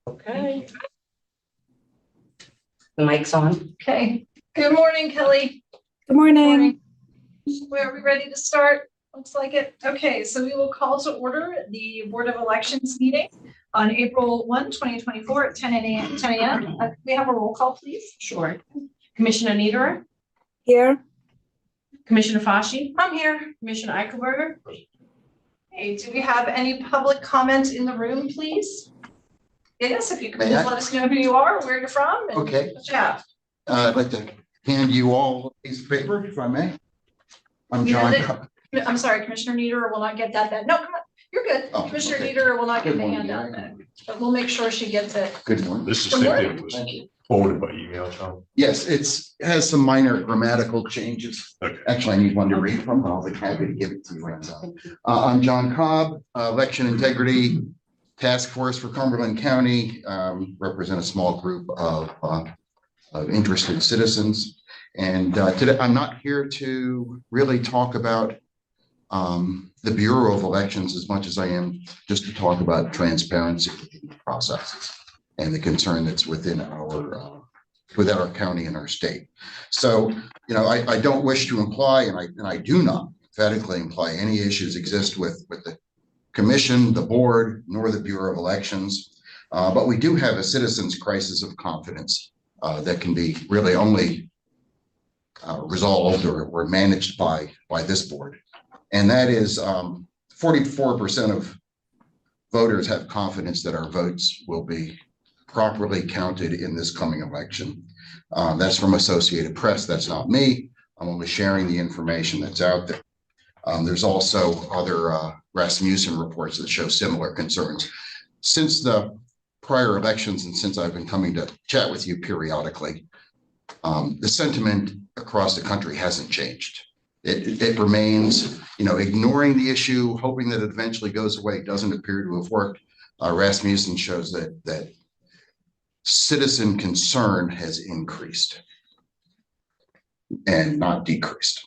Okay. The mic's on. Okay. Good morning, Kelly. Good morning. Are we ready to start? Looks like it. Okay, so we will call to order the Board of Elections meeting on April 1, 2024 at 10 a.m. We have a roll call, please. Sure. Commissioner Niederer, Here. Commissioner Fashi, I'm here. Commissioner Eichelberger. Hey, do we have any public comment in the room, please? Yes, if you could just let us know who you are, where you're from, and Okay. what you have. I'd like to hand you all a piece of paper, if I may. I'm You John. have I'm sorry, Commissioner Niederer will not get that then. No, come on, you're good. Oh, Commissioner okay. Niederer will not get Good the morning, handout Gary. then, but we'll make sure she gets it. Good morning. This is Good the morning. thing that was Thank you. forwarded by email, Tom. Yes, it has some minor grammatical changes. Okay. Actually, I need one to read from, but I'll be happy to give it to you. I'm John Cobb, Election Integrity Task Force for Cumberland County, represent a small group of interested citizens. And today, I'm not here to really talk about the Bureau of Elections as much as I am just to talk about transparency processes and the concern that's within our county and our state. So, you know, I don't wish to imply, and I do not emphatically imply any issues exist with the commission, the board, nor the Bureau of Elections. But we do have a citizens' crisis of confidence that can be really only resolved or managed by this board. And that is 44% of voters have confidence that our votes will be properly counted in this coming election. That's from Associated Press. That's not me. I'm only sharing the information that's out there. There's also other Rasmussen reports that show similar concerns. Since the prior elections and since I've been coming to chat with you periodically, the sentiment across the country hasn't changed. It remains, you know, ignoring the issue, hoping that it eventually goes away, doesn't appear to have worked. Rasmussen shows that citizen concern has increased and not decreased.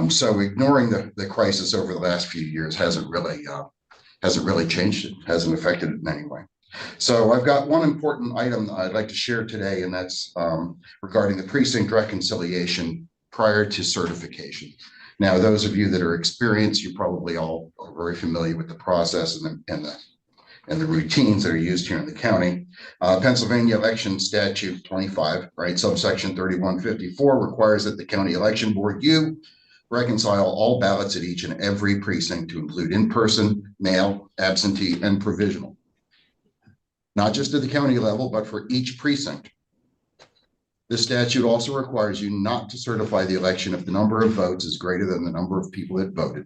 So ignoring the crisis over the last few years hasn't really changed it, hasn't affected it in any way. So I've got one important item that I'd like to share today, and that's regarding the precinct reconciliation prior to certification. Now, those of you that are experienced, you probably all are very familiar with the process and the routines that are used here in the county. Pennsylvania Election Statute 25, right, subsection 3154 requires that the county election board, reconcile all ballots at each and every precinct to include in-person, mail, absentee, and provisional. Not just at the county level, but for each precinct. This statute also requires you not to certify the election if the number of votes is greater than the number of people that voted,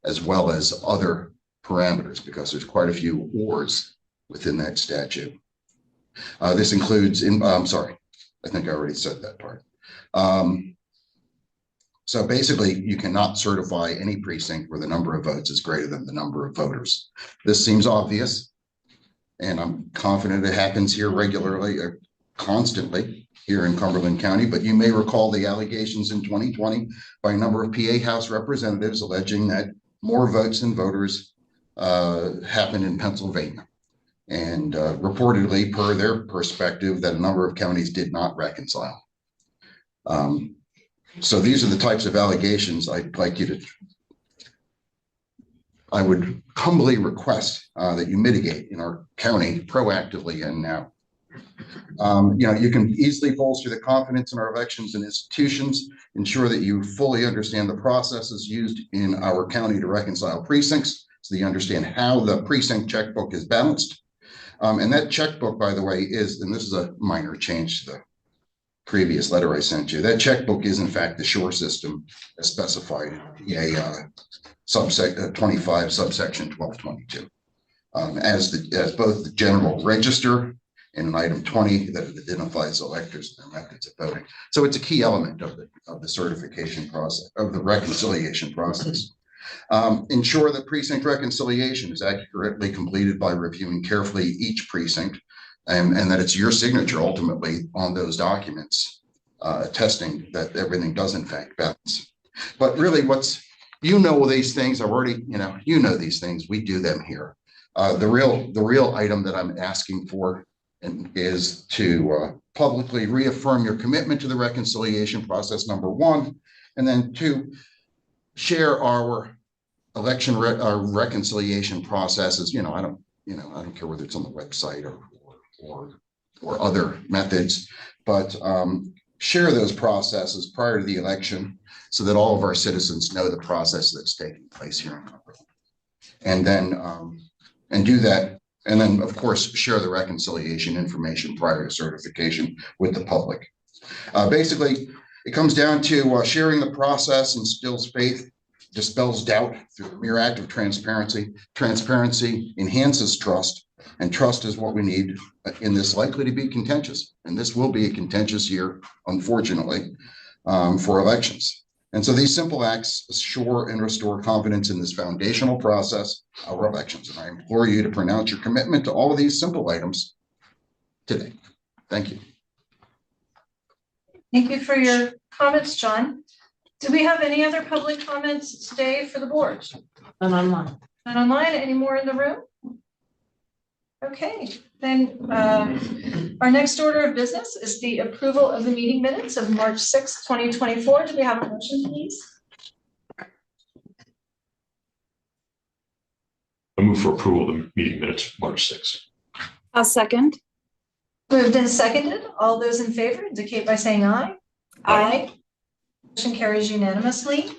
as well as other parameters, because there's quite a few ors within that statute. This includes, I'm sorry, I think I already said that part. So basically, you cannot certify any precinct where the number of votes is greater than the number of voters. This seems obvious, and I'm confident it happens here regularly or constantly here in Cumberland County, but you may recall the allegations in 2020 by a number of PA House representatives alleging that more votes than voters happened in Pennsylvania. And reportedly, per their perspective, that a number of counties did not reconcile. So these are the types of allegations I'd like you to, I would humbly request that you mitigate in our county proactively and now. You know, you can easily bolster the confidence in our elections and institutions, ensure that you fully understand the processes used in our county to reconcile precincts, so that you understand how the precinct checkbook is balanced. And that checkbook, by the way, is, and this is a minor change to the previous letter I sent you, that checkbook is in fact the SURE system as specified in PA 25 subsection 1222, as both the general register and an item 20 that identifies electors and their methods of voting. So it's a key element of the certification process, of the reconciliation process. Ensure that precinct reconciliation is accurately completed by reviewing carefully each precinct, and that it's your signature ultimately on those documents, attesting that everything does in fact balance. But really you know these things, I've already, you know these things, we do them here. The real item that I'm asking for and is to publicly reaffirm your commitment to the reconciliation process, number one, and then two, share our our reconciliation processes. I don't care whether it's on the website or other methods, but share those processes prior to the election so that all of our citizens know the process that's taking place here in Cumberland. And then do that. And then, of course, share the reconciliation information prior to certification with the public. Basically, it comes down to sharing the process instills faith, dispels doubt through the mere act of transparency. Transparency enhances trust, and trust is what we need in this likely to be contentious. And this will be a contentious year, unfortunately, for elections. And so these simple acts assure and restore confidence in this foundational process, our elections. And I implore you to pronounce your commitment to all of these simple items today. Thank you. Thank you for your comments, John. Do we have any other public comments today for the board? And online. Not online, any more in the room? Okay, then our next order of business is the approval of the meeting minutes of March 6th, 2024. Do we have a motion, please? I move for approval of the meeting minutes, March 6th. I'll second. Moved and seconded. All those in favor indicate by saying aye. Aye. Motion carries unanimously.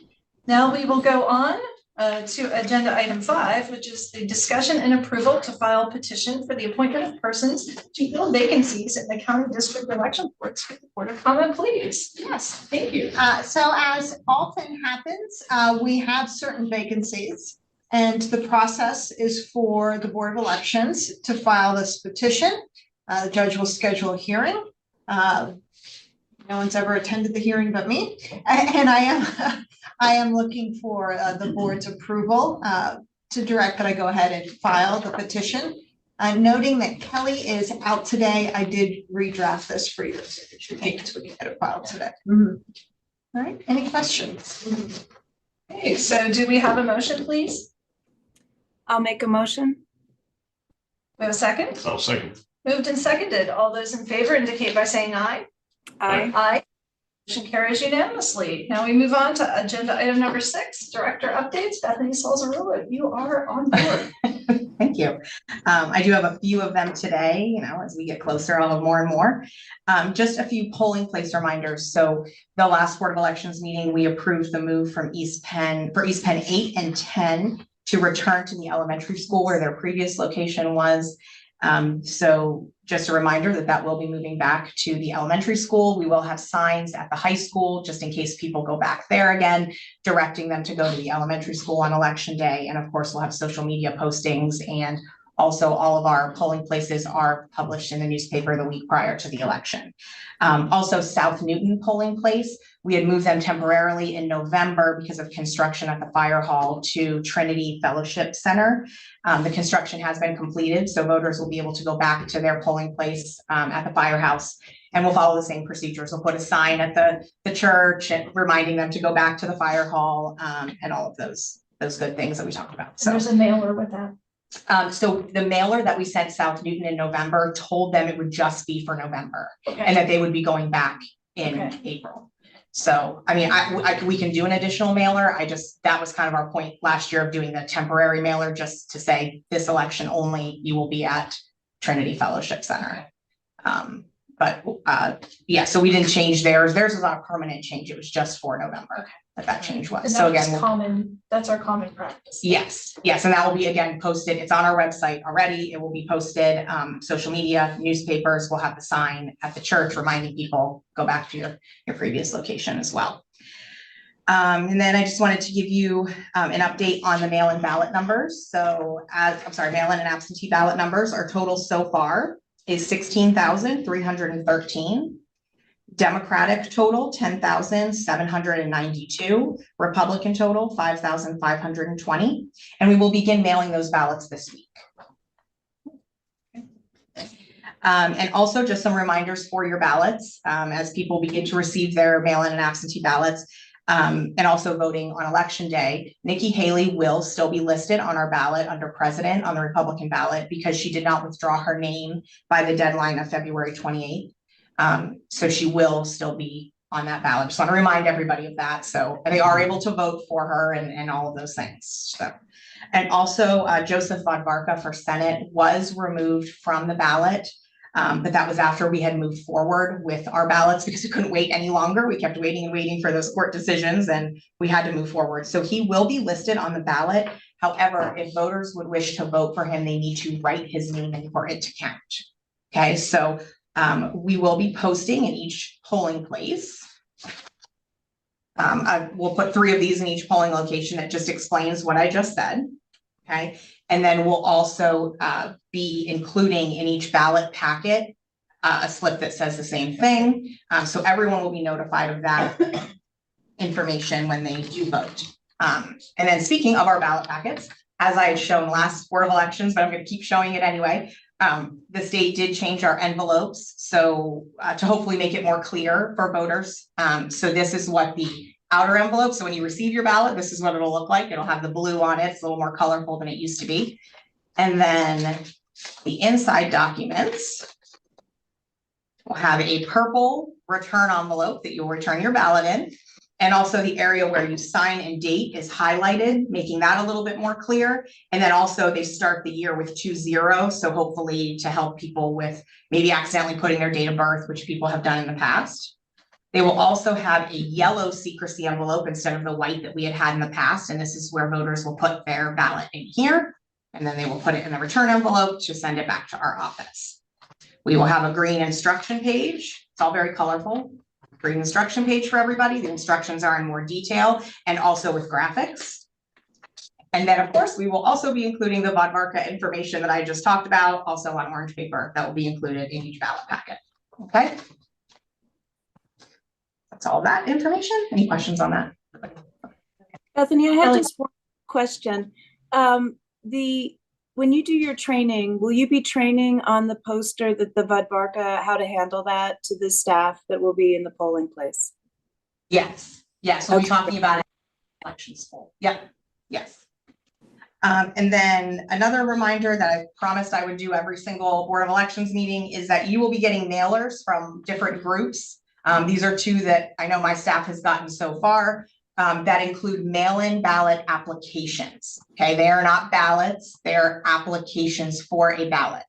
Now we will go on to agenda item 5, which is the discussion and approval to file petition for the appointment of persons to fill vacancies in the county district election boards. Board of comment, please. Yes, Thank you. so as often happens, we have certain vacancies, and the process is for the Board of Elections to file this petition. The judge will schedule a hearing. No one's ever attended the hearing but me, and I am looking for the board's approval to direct that I go ahead and file the petition. Noting that Kelly is out today, I did redraft this for your signature date so we can get it filed today. All right, any questions? Okay, so do we have a motion, please? I'll make a motion. We have a second? I'll second. Moved and seconded. All those in favor indicate by saying aye. Aye. Aye. Motion carries unanimously. Now we move on to agenda item number 6, director updates. Bethany Salzarella, you are on board. Thank you. I do have a few of them today. As we get closer, I'll have more and more. Just a few polling place reminders. So the last Board of Elections meeting, we approved the move from East Penn 8 and 10 to return to the elementary school where their previous location was. So just a reminder that will be moving back to the elementary school. We will have signs at the high school, just in case people go back there again, directing them to go to the elementary school on election day. And of course, we'll have social media postings, and also all of our polling places are published in the newspaper the week prior to the election. Also South Newton polling place, we had moved them temporarily in November because of construction at the fire hall to Trinity Fellowship Center. The construction has been completed, so voters will be able to go back to their polling place at the firehouse, and we'll follow the same procedures. We'll put a sign at the church and reminding them to go back to the fire hall, and all of those good things that we talked about. So There's a mailer with that. so the mailer that we sent South Newton in November told them it would just be for November, Okay. and that they would be going back in Okay. April. So, I mean, we can do an additional mailer. That was kind of our point last year of doing the temporary mailer, just to say this election only, you will be at Trinity Fellowship Center. Yeah, so we didn't change theirs. Theirs was not a permanent change. It was just for November that change was. And So that's again, that's our common practice. yes, and that will be again posted. It's on our website already. It will be posted, social media, newspapers. We'll have the sign at the church reminding people, go back to your previous location as well. And then I just wanted to give you an update on the mail-in ballot numbers. So mail-in and absentee ballot numbers. Our total so far is 16,313. Democratic total, 10,792, Republican total, 5,520, and we will begin mailing those ballots this week. And also just some reminders for your ballots as people begin to receive their mail-in and absentee ballots. And also voting on election day. Nikki Haley will still be listed on our ballot under president on the Republican ballot because she did not withdraw her name by the deadline of February 28th. So she will still be on that ballot. Just want to remind everybody of that. So they are able to vote for her and all of those things. So, and also Joseph Von Varka for Senate was removed from the ballot. But that was after we had moved forward with our ballots because we couldn't wait any longer. We kept waiting and waiting for those court decisions and we had to move forward. So he will be listed on the ballot. However, if voters would wish to vote for him, they need to write his name in for it to count. Okay, so we will be posting in each polling place. We'll put 3 of these in each polling location. That just explains what I just said. Okay, and then we'll also be including in each ballot packet a slip that says the same thing. So everyone will be notified of that information when they do vote. And then speaking of our ballot packets, as I had shown last Board of Elections, but I'm going to keep showing it anyway. The state did change our envelopes, so to hopefully make it more clear for voters. So this is what the outer envelope. So when you receive your ballot, this is what it'll look like. It'll have the blue on it. It's a little more colorful than it used to be. And then the inside documents will have a purple return envelope that you'll return your ballot in. And also the area where you sign and date is highlighted, making that a little bit more clear. And then also they start the year with 20. So hopefully to help people with maybe accidentally putting their date of birth, which people have done in the past. They will also have a yellow secrecy envelope instead of the white that we had in the past. And this is where voters will put their ballot in here. And then they will put it in the return envelope to send it back to our office. We will have a green instruction page. It's all very colorful. Green instruction page for everybody. The instructions are in more detail and also with graphics. And then of course, we will also be including the Von Varka information that I just talked about, also on orange paper that will be included in each ballot packet. Okay. That's all that information. Any questions on that? Bethany, I had just one question. When you do your training, will you be training on the poster that the Von Varka, how to handle that to the staff that will be in the polling place? Yes. Yes. We'll be talking about it in elections poll. Yeah. Yes. And then another reminder that I promised I would do every single Board of Elections meeting is that you will be getting mailers from different groups. These are 2 that I know my staff has gotten so far. That include mail-in ballot applications. Okay, they are not ballots, they're applications for a ballot.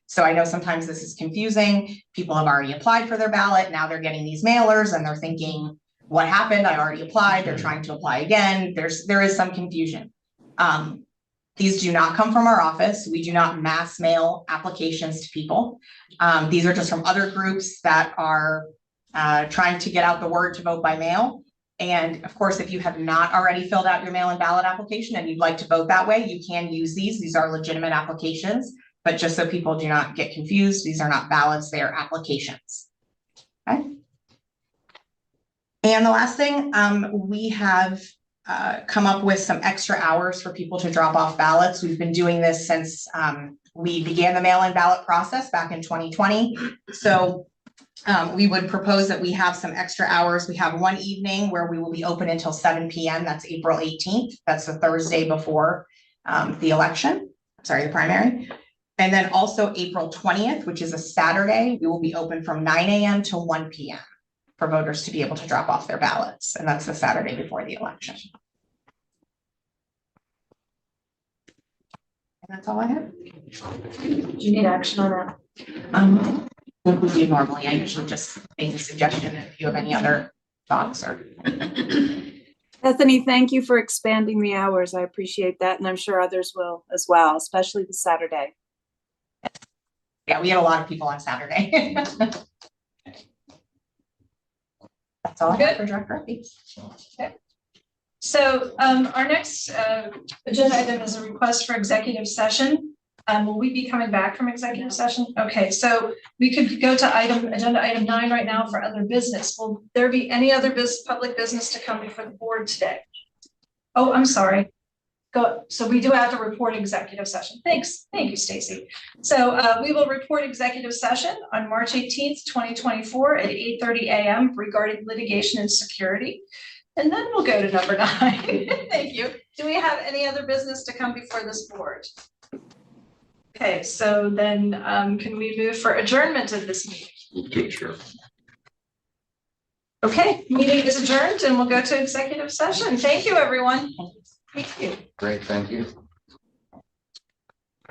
So I know sometimes this is confusing. People have already applied for their ballot. Now they're getting these mailers and they're thinking, what happened? I already applied. They're trying to apply again. There is some confusion. These do not come from our office. We do not mass mail applications to people. These are just from other groups that are trying to get out the word to vote by mail. And of course, if you have not already filled out your mail-in ballot application and you'd like to vote that way, you can use these. These are legitimate applications, but just so people do not get confused, these are not ballots, they are applications. Okay. And the last thing, we have come up with some extra hours for people to drop off ballots. We've been doing this since we began the mail-in ballot process back in 2020. So we would propose that we have some extra hours. We have one evening where we will be open until 7 p.m. That's April 18th. That's the Thursday before the election, sorry, the primary. And then also April 20th, which is a Saturday, we will be open from 9 a.m. to 1 p.m. for voters to be able to drop off their ballots. And that's the Saturday before the election. And that's all I have. Do you need action on that? What we do normally, I usually just make a suggestion if you have any other thoughts or. Bethany, thank you for expanding the hours. I appreciate that. And I'm sure others will as well, especially the Saturday. Yeah, we have a lot of people on Saturday. That's all I got for Director updates. Okay. So our next agenda item is a request for executive session. Will we be coming back from executive session? Okay, so we could go to agenda item 9 right now for other business. Will there be any other public business to come before the board today? Oh, I'm sorry. So we do have to report executive session. Thanks. Thank you, Stacy. So we will report executive session on March 18th, 2024 at 8:30 a.m. regarding litigation and security. And then we'll go to number 9. Thank you. Do we have any other business to come before this board? Okay, so then can we move for adjournment of this meeting? Move to adjourn. Okay, meeting is adjourned and we'll go to executive session. Thank you, everyone. Thank you. Great, thank you.